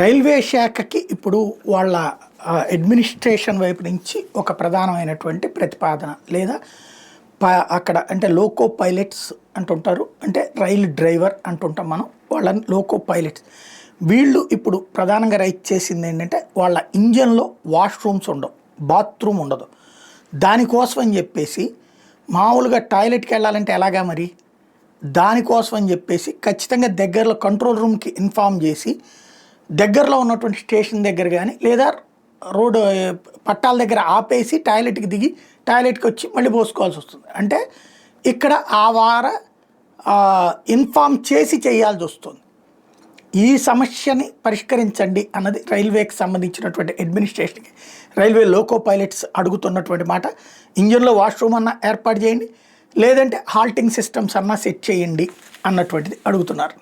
Railway శాఖకి ఇప్పుడు వాళ్ళ అడ్మినిస్ట్రేషన్ వైపు నుంచి ఒక ప్రధానమైనటువంటి ప్రతిపాదన లేదా అక్కడ అంటే లోకో పైలట్స్ అంటుంటారు, అంటే రైలు డ్రైవర్ అంటుంటాం మనం, వాళ్ళని లోకో పైలట్స్. వీళ్ళు ఇప్పుడు ప్రధానంగా రైట్ చేసింది ఏంటంటే వాళ్ళ ఇంజన్లో వాష్రూమ్స్ ఉండవు, బాత్రూమ్ ఉండదు. దానికోసం అని చెప్పేసి మామూలుగా టాయిలెట్కి వెళ్ళాలంటే ఎలాగా మరి, దానికోసం అని చెప్పేసి ఖచ్చితంగా దగ్గరలో కంట్రోల్ రూమ్కి ఇన్ఫామ్ చేసి దగ్గరలో ఉన్నటువంటి స్టేషన్ దగ్గర కానీ లేదా రోడ్డు పట్టాల దగ్గర ఆపేసి టాయిలెట్కి దిగి టాయిలెట్కి వచ్చి మళ్ళీ పోసుకోవాల్సి వస్తుంది. అంటే ఇక్కడ ఆ వార ఇన్ఫామ్ చేసి చేయాల్సి వస్తుంది. ఈ సమస్యని పరిష్కరించండి అన్నది రైల్వేకి సంబంధించినటువంటి అడ్మినిస్ట్రేషన్కి రైల్వే లోకో పైలట్స్ అడుగుతున్నటువంటి మాట. ఇంజన్లో వాష్రూమ్ అన్న ఏర్పాటు చేయండి, లేదంటే హాల్టింగ్ సిస్టమ్స్ అన్నా సెట్ చేయండి అన్నటువంటిది అడుగుతున్నారు.